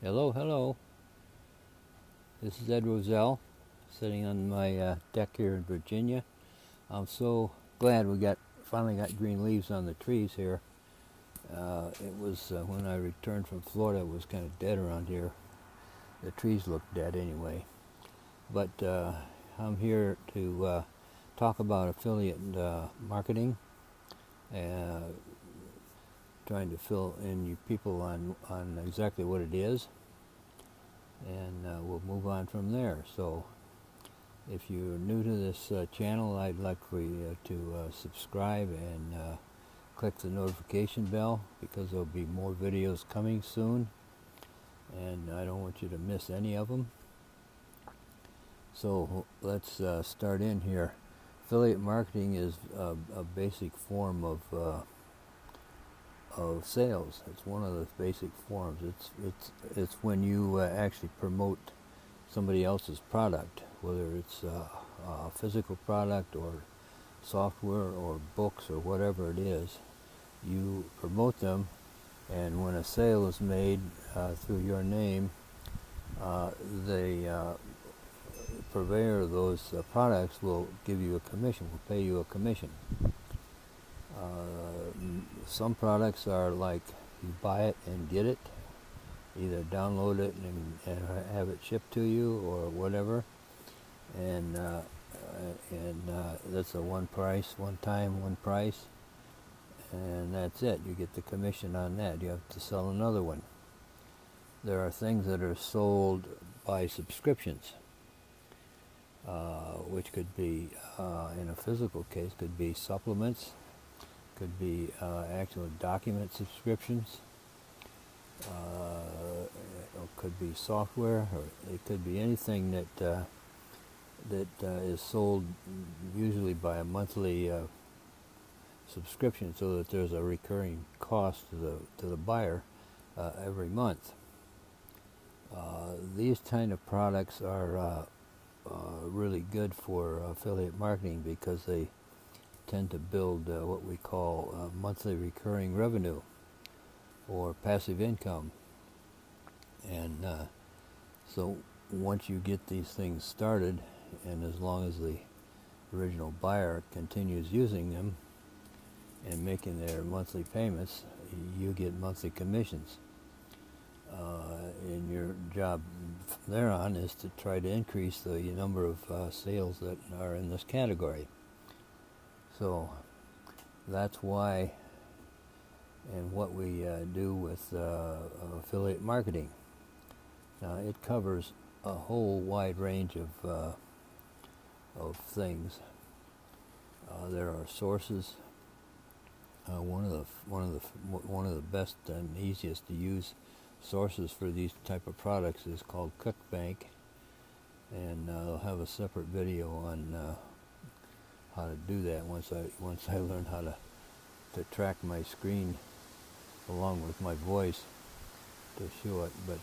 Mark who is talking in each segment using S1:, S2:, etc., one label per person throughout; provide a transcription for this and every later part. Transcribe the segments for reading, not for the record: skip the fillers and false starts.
S1: Hello, hello. This is Ed Roselle, sitting on my deck here in Virginia. I'm so glad we finally got green leaves on the trees here. It was when I returned from Florida, it was kind of dead around here. The trees looked dead anyway. But I'm here to talk about affiliate marketing, and trying to fill in you people on exactly what it is, and we'll move on from there. So if you're new to this channel, I'd like for you to subscribe and click the notification bell, because there'll be more videos coming soon, and I don't want you to miss any of them. So let's start in here. Affiliate marketing is a basic form of sales. It's one of the basic forms. It's when you actually promote somebody else's product, whether it's a physical product or software or books or whatever it is. You promote them, and when a sale is made through your name, the purveyor of those products will give you a commission, will pay you a commission. Some products are like you buy it and get it, either download it and have it shipped to you or whatever, and that's a one price, one time, one price, and that's it. You get the commission on that. You have to sell another one. There are things that are sold by subscriptions, which could be, in a physical case, could be supplements, could be actual document subscriptions, it could be software, or it could be anything that is sold usually by a monthly subscription, so that there's a recurring cost to the buyer every month. These kind of products are really good for affiliate marketing, because they tend to build what we call monthly recurring revenue, or passive income. And so once you get these things started, and as long as the original buyer continues using them and making their monthly payments, you get monthly commissions. And your job from there on is to try to increase the number of sales that are in this category. So that's why, and what we do with affiliate marketing. Now, it covers a whole wide range of things. There are sources. One of the best and easiest to use sources for these type of products is called Clickbank, and I'll have a separate video on how to do that once I learn how to track my screen along with my voice to show it. But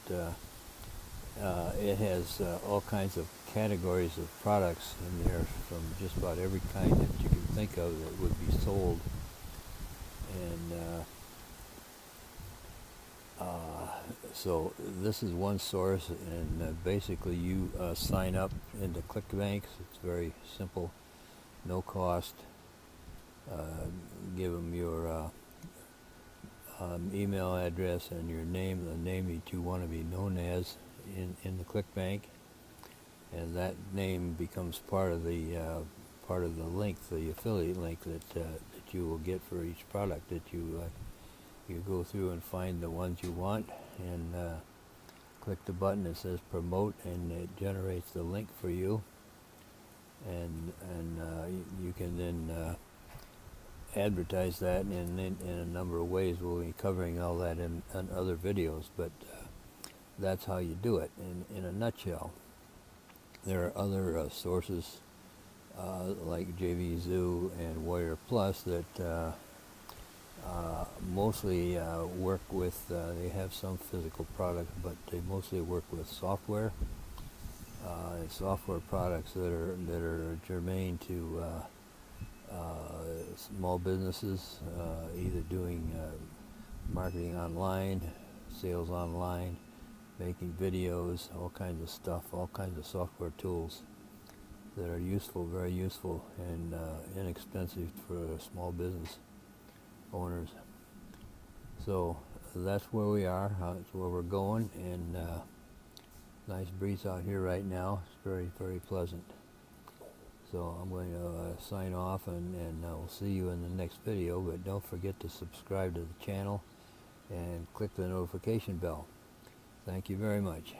S1: it has all kinds of categories of products in there, from just about every kind that you can think of that would be sold. And so this is one source, and basically you sign up into Clickbank. It's very simple, no cost. Give them your email address and your name, the name that you want to be known as in the Clickbank, and that name becomes part of the link, the affiliate link that you will get for each product that you go through and find the ones you want, and click the button that says promote, and it generates the link for you, and you can then advertise that in a number of ways. We'll be covering all that in other videos, but that's how you do it in a nutshell. There are other sources like JV Zoo and Warrior Plus that mostly work with, they have some physical product, but they mostly work with software, software products that are germane to small businesses, either doing marketing online, sales online, making videos, all kinds of stuff, all kinds of software tools that are useful, very useful, and inexpensive for small business owners. So that's where we are, that's where we're going, and nice breeze out here right now. It's very, very pleasant. So I'm going to sign off, and we'll see you in the next video, but don't forget to subscribe to the channel and click the notification bell. Thank you very much.